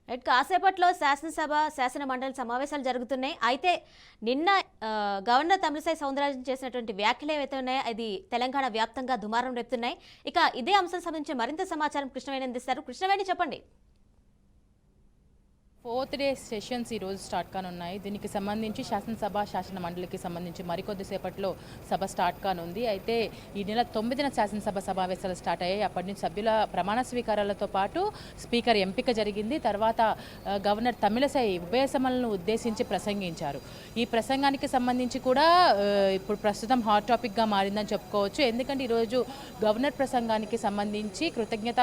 Right. కాసేపట్లో శాసనసభ శాసన మండలి సమావేశాలు జరుగుతున్నాయి. అయితే నిన్న గవర్నర్ తమిళిసై సౌందరరాజన్ చేసినటువంటి వ్యాఖ్యలు ఏవైతే ఉన్నాయో అది తెలంగాణ వ్యాప్తంగా దుమారం రేపుతున్నాయి. ఇక ఇదే అంశం సంబంధించి మరింత సమాచారం కృష్ణవేణి అందిస్తారు. కృష్ణవేణి చెప్పండి. ఫోర్త్ డే సెషన్స్ ఈరోజు స్టార్ట్ కానున్నాయి. దీనికి సంబంధించి శాసనసభ శాసన మండలికి సంబంధించి మరికొద్దిసేపట్లో సభ స్టార్ట్ కానుంది. అయితే ఈ నెల 9న శాసనసభ సమావేశాలు స్టార్ట్ అయ్యాయి. అప్పటి నుంచి సభ్యుల ప్రమాణ స్వీకారాలతో పాటు స్పీకర్ ఎంపిక జరిగింది. తర్వాత గవర్నర్ తమిళసై ఉభయ సభలను ఉద్దేశించి ప్రసంగించారు. ఈ ప్రసంగానికి సంబంధించి కూడా ఇప్పుడు ప్రస్తుతం హాట్ టాపిక్గా మారిందని చెప్పుకోవచ్చు. ఎందుకంటే ఈరోజు గవర్నర్ ప్రసంగానికి సంబంధించి కృతజ్ఞత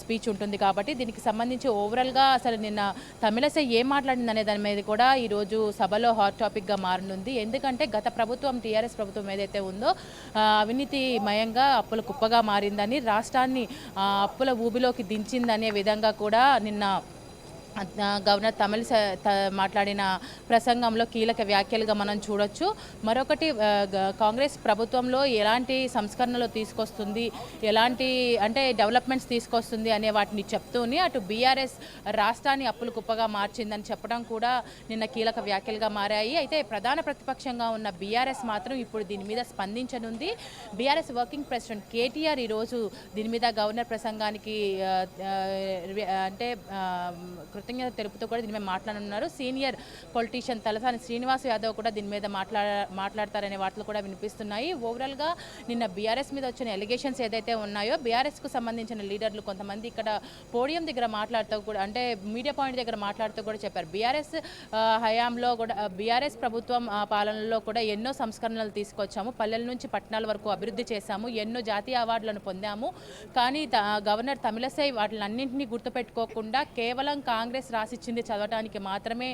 స్పీచ్ ఉంటుంది కాబట్టి దీనికి సంబంధించి ఓవరాల్గా అసలు నిన్న తమిళసై ఏం మాట్లాడింది అనే దాని మీద కూడా ఈరోజు సభలో హాట్ టాపిక్గా మారనుంది. ఎందుకంటే గత ప్రభుత్వం టీఆర్ఎస్ ప్రభుత్వం ఏదైతే ఉందో అవినీతిమయంగా అప్పుల కుప్పగా మారిందని, రాష్ట్రాన్ని అప్పుల ఊబిలోకి దించిందనే విధంగా కూడా నిన్న గవర్నర్ తమిళసై మాట్లాడిన ప్రసంగంలో కీలక వ్యాఖ్యలుగా మనం చూడొచ్చు. మరొకటి కాంగ్రెస్ ప్రభుత్వంలో ఎలాంటి సంస్కరణలు తీసుకొస్తుంది, ఎలాంటి అంటే డెవలప్మెంట్స్ తీసుకొస్తుంది అనే వాటిని చెప్తూనే అటు బీఆర్ఎస్ రాష్ట్రాన్ని అప్పులు కుప్పగా మార్చిందని చెప్పడం కూడా నిన్న కీలక వ్యాఖ్యలుగా మారాయి. అయితే ప్రధాన ప్రతిపక్షంగా ఉన్న బీఆర్ఎస్ మాత్రం ఇప్పుడు దీని మీద స్పందించనుంది. బీఆర్ఎస్ వర్కింగ్ ప్రెసిడెంట్ కేటీఆర్ ఈరోజు దీని మీద గవర్నర్ ప్రసంగానికి అంటే కృతజ్ఞత తెలుపుతూ కూడా దీని మీద మాట్లాడనున్నారు. సీనియర్ పొలిటీషియన్ తలసాని శ్రీనివాస్ యాదవ్ కూడా దీని మీద మాట్లాడతారనే వార్తలు కూడా వినిపిస్తున్నాయి. ఓవరాల్గా నిన్న బీఆర్ఎస్ మీద వచ్చిన ఎలిగేషన్స్ ఏదైతే ఉన్నాయో బీఆర్ఎస్కు సంబంధించిన లీడర్లు కొంతమంది ఇక్కడ పోడియం దగ్గర మాట్లాడుతూ కూడా అంటే మీడియా పాయింట్ దగ్గర మాట్లాడుతూ కూడా చెప్పారు. బీఆర్ఎస్ హయాంలో కూడా బీఆర్ఎస్ ప్రభుత్వం పాలనలో కూడా ఎన్నో సంస్కరణలు తీసుకొచ్చాము, పల్లెల నుంచి పట్టణాల వరకు అభివృద్ధి చేశాము, ఎన్నో జాతీయ అవార్డులను పొందాము. కానీ గవర్నర్ తమిళసై వాటిలన్నింటినీ గుర్తుపెట్టుకోకుండా కేవలం కాంగ్రెస్ రాసిచ్చింది చదవటానికి మాత్రమే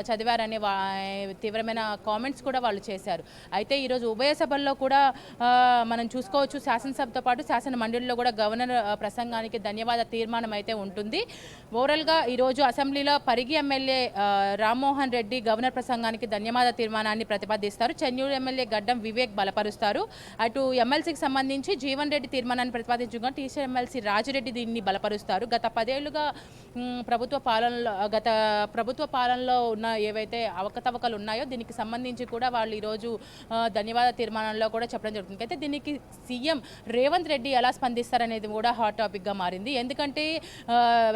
చదివారనే తీవ్రమైన కామెంట్స్ కూడా వాళ్ళు చేశారు. అయితే ఈరోజు ఉభయ సభల్లో కూడా మనం చూసుకోవచ్చు. శాసనసభతో పాటు శాసన మండలిలో కూడా గవర్నర్ ప్రసంగానికి ధన్యవాద తీర్మానం అయితే ఉంటుంది. ఓవరాల్గా ఈరోజు అసెంబ్లీలో పరిగి ఎమ్మెల్యే రామ్మోహన్ రెడ్డి గవర్నర్ ప్రసంగానికి ధన్యవాద తీర్మానాన్ని ప్రతిపాదిస్తారు. చెన్నూరు ఎమ్మెల్యే గడ్డం వివేక్ బలపరుస్తారు. అటు ఎమ్మెల్సీకి సంబంధించి జీవన్ రెడ్డి తీర్మానాన్ని ప్రతిపాదించగా టీసీ ఎమ్మెల్సీ రాజిరెడ్డి దీన్ని బలపరుస్తారు. గత 10 ఏళ్లుగా గత ప్రభుత్వ పాలనలో ఉన్న ఏవైతే అవకతవకలు ఉన్నాయో దీనికి సంబంధించి కూడా వాళ్ళు ఈరోజు ధన్యవాద తీర్మానంలో కూడా చెప్పడం జరుగుతుంది. అయితే దీనికి సీఎం రేవంత్ రెడ్డి ఎలా స్పందిస్తారనేది కూడా హాట్ టాపిక్గా మారింది. ఎందుకంటే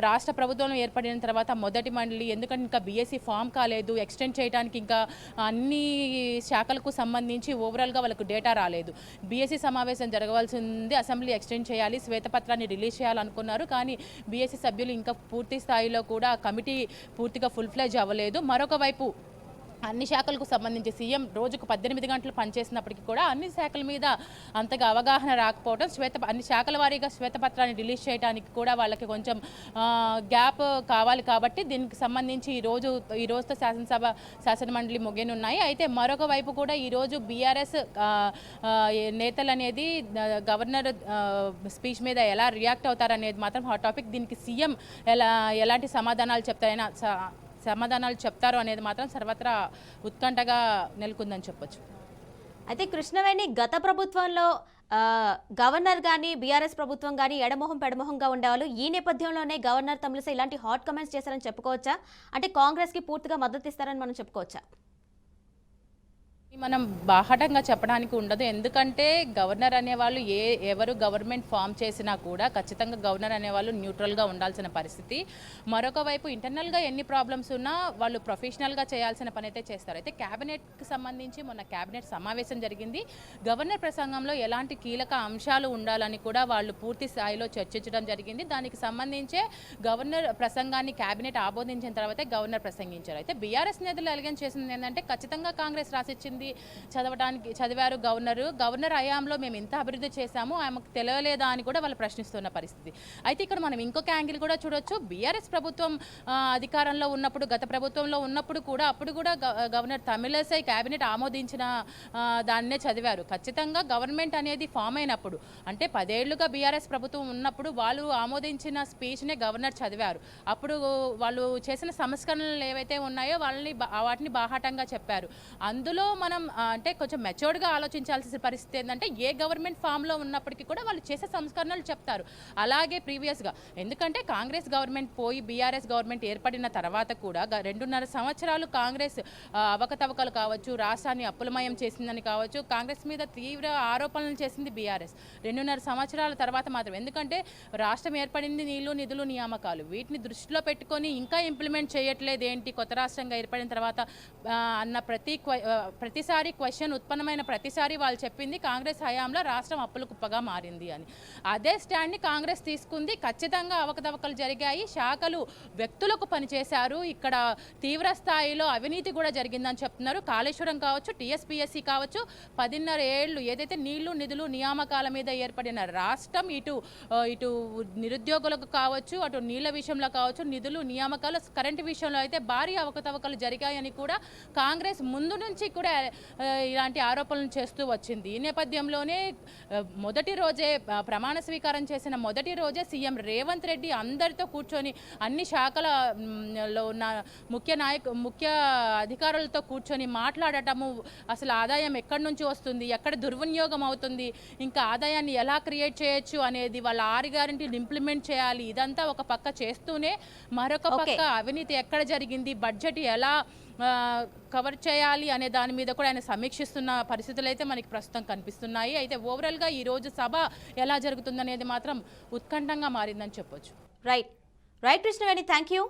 రాష్ట్ర ప్రభుత్వం ఏర్పడిన తర్వాత మొదటి మండలి ఎందుకంటే ఇంకా బీఎస్సీ ఫామ్ కాలేదు, ఎక్స్టెండ్ చేయడానికి ఇంకా అన్ని శాఖలకు సంబంధించి ఓవరాల్గా వాళ్ళకు డేటా రాలేదు. బీఎస్సీ సమావేశం జరగవలసింది, అసెంబ్లీ ఎక్స్టెండ్ చేయాలి, శ్వేతపత్రాన్ని రిలీజ్ చేయాలనుకున్నారు. కానీ బీఎస్సీ సభ్యులు ఇంకా పూర్తి స్థాయిలో కూడా కమిటీ పూర్తిగా ఫుల్ ఫ్లెజ్ అవ్వలేదు. మరొక వైపు అన్ని శాఖలకు సంబంధించి సీఎం రోజుకు 18 గంటలు పనిచేసినప్పటికీ కూడా అన్ని శాఖల మీద అంతగా అవగాహన రాకపోవడం, అన్ని శాఖల వారీగా శ్వేతపత్రాన్ని రిలీజ్ చేయడానికి కూడా వాళ్ళకి కొంచెం గ్యాప్ కావాలి. కాబట్టి దీనికి సంబంధించి ఈ రోజుతో శాసన మండలి ముగియనున్నాయి. అయితే మరొక వైపు కూడా ఈరోజు బీఆర్ఎస్ నేతలు అనేది గవర్నర్ స్పీచ్ మీద ఎలా రియాక్ట్ అవుతారనేది మాత్రం హాట్ టాపిక్. దీనికి సీఎం ఎలాంటి సమాధానాలు చెప్తారు అనేది మాత్రం సర్వత్రా ఉత్కంఠగా నెలకొందని చెప్పొచ్చు. అయితే కృష్ణవేణి, గత ప్రభుత్వంలో గవర్నర్ కానీ బీఆర్ఎస్ ప్రభుత్వం కానీ ఎడమొహం పెడమొహంగా ఉండేవాళ్ళు. ఈ నేపథ్యంలోనే గవర్నర్ తమిళసై ఇలాంటి హాట్ కమెంట్స్ చేశారని చెప్పుకోవచ్చా? అంటే కాంగ్రెస్కి పూర్తిగా మద్దతు ఇస్తారని మనం చెప్పుకోవచ్చా? మనం బాహటంగా చెప్పడానికి ఉండదు. ఎందుకంటే గవర్నర్ అనేవాళ్ళు ఎవరు గవర్నమెంట్ ఫామ్ చేసినా కూడా ఖచ్చితంగా గవర్నర్ అనేవాళ్ళు న్యూట్రల్గా ఉండాల్సిన పరిస్థితి. మరొక వైపు ఇంటర్నల్గా ఎన్ని ప్రాబ్లమ్స్ ఉన్నా వాళ్ళు ప్రొఫెషనల్గా చేయాల్సిన పని అయితే చేస్తారు. అయితే క్యాబినెట్కి సంబంధించి మొన్న క్యాబినెట్ సమావేశం జరిగింది. గవర్నర్ ప్రసంగంలో ఎలాంటి కీలక అంశాలు ఉండాలని కూడా వాళ్ళు పూర్తి స్థాయిలో చర్చించడం జరిగింది. దానికి సంబంధించే గవర్నర్ ప్రసంగాన్ని క్యాబినెట్ ఆమోదించిన తర్వాతే గవర్నర్ ప్రసంగించారు. అయితే బీఆర్ఎస్ నేతలు ఎలిగేషన్ చేసింది ఏంటంటే ఖచ్చితంగా కాంగ్రెస్ రాసిచ్చింది చదివారు గవర్నర్ హయాంలో మేము ఇంత అభివృద్ధి చేశాము, ఆమెకు తెలియలేదా అని కూడా వాళ్ళు ప్రశ్నిస్తున్న పరిస్థితి. అయితే ఇక్కడ మనం ఇంకొక యాంగిల్ కూడా చూడొచ్చు. బీఆర్ఎస్ ప్రభుత్వం అధికారంలో ఉన్నప్పుడు, గత ప్రభుత్వంలో ఉన్నప్పుడు కూడా అప్పుడు కూడా గవర్నర్ తమిళసై క్యాబినెట్ ఆమోదించిన దాన్నే చదివారు. ఖచ్చితంగా గవర్నమెంట్ అనేది ఫామ్ అయినప్పుడు అంటే 10 ఏళ్లుగా బీఆర్ఎస్ ప్రభుత్వం ఉన్నప్పుడు వాళ్ళు ఆమోదించిన స్పీచ్నే గవర్నర్ చదివారు. అప్పుడు వాళ్ళు చేసిన సంస్కరణలు ఏవైతే ఉన్నాయో వాటిని బాహాటంగా చెప్పారు. అందులో మనం అంటే కొంచెం మెచ్యూర్డ్గా ఆలోచించాల్సిన పరిస్థితి ఏంటంటే ఏ గవర్నమెంట్ ఫామ్లో ఉన్నప్పటికీ కూడా వాళ్ళు చేసే సంస్కరణలు చెప్తారు. అలాగే ప్రీవియస్గా ఎందుకంటే కాంగ్రెస్ గవర్నమెంట్ పోయి బీఆర్ఎస్ గవర్నమెంట్ ఏర్పడిన తర్వాత కూడా 2.5 సంవత్సరాలు కాంగ్రెస్ అవకతవకలు కావచ్చు, రాష్ట్రాన్ని అప్పులమయం చేసిందని కావచ్చు, కాంగ్రెస్ మీద తీవ్ర ఆరోపణలు చేసింది బీఆర్ఎస్. 2.5 సంవత్సరాల తర్వాత మాత్రం, ఎందుకంటే రాష్ట్రం ఏర్పడింది నీళ్లు నిధులు నియామకాలు, వీటిని దృష్టిలో పెట్టుకొని ఇంకా ఇంప్లిమెంట్ చేయట్లేదు ఏంటి కొత్త రాష్ట్రంగా ఏర్పడిన తర్వాత అన్న ప్రతిసారి క్వశ్చన్ ఉత్పన్నమైన ప్రతిసారి వాళ్ళు చెప్పింది కాంగ్రెస్ హయాంలో రాష్ట్రం అప్పుల కుప్పగా మారింది అని. అదే స్టాండ్ని కాంగ్రెస్ తీసుకుంది. ఖచ్చితంగా అవకతవకలు జరిగాయి, శాఖలు వ్యక్తులకు పనిచేశారు, ఇక్కడ తీవ్ర స్థాయిలో అవినీతి కూడా జరిగిందని చెప్తున్నారు. కాళేశ్వరం కావచ్చు, టీఎస్పీఎస్సీ కావచ్చు, 10.5 ఏళ్ళు ఏదైతే నీళ్లు నిధులు నియామకాల మీద ఏర్పడిన రాష్ట్రం ఇటు నిరుద్యోగులకు కావచ్చు, అటు నీళ్ల విషయంలో కావచ్చు, నిధులు నియామకాలు కరెంటు విషయంలో అయితే భారీ అవకతవకలు జరిగాయని కూడా కాంగ్రెస్ ముందు నుంచి కూడా ఇలాంటి ఆరోపణలు చేస్తూ వచ్చింది. ఈ నేపథ్యంలోనే మొదటి రోజే ప్రమాణ స్వీకారం చేసిన మొదటి రోజే సీఎం రేవంత్ రెడ్డి అందరితో కూర్చొని అన్ని శాఖలలో ఉన్న ముఖ్య అధికారులతో కూర్చొని మాట్లాడటము, అసలు ఆదాయం ఎక్కడి నుంచి వస్తుంది, ఎక్కడ దుర్వినియోగం అవుతుంది, ఇంకా ఆదాయాన్ని ఎలా క్రియేట్ చేయొచ్చు అనేది, వాళ్ళ 6 గ్యారెంటీలు ఇంప్లిమెంట్ చేయాలి, ఇదంతా ఒక పక్క చేస్తూనే మరొక పక్క అవినీతి ఎక్కడ జరిగింది, బడ్జెట్ ఎలా కవర్ చేయాలి అనే దాని మీద కూడా ఆయన సమీక్షిస్తున్న పరిస్థితులు అయితే మనకి ప్రస్తుతం కనిపిస్తున్నాయి. అయితే ఓవరాల్గా ఈరోజు సభ ఎలా జరుగుతుందనేది మాత్రం ఉత్కంఠంగా మారిందని చెప్పొచ్చు. Right Krishnaveni, thank you.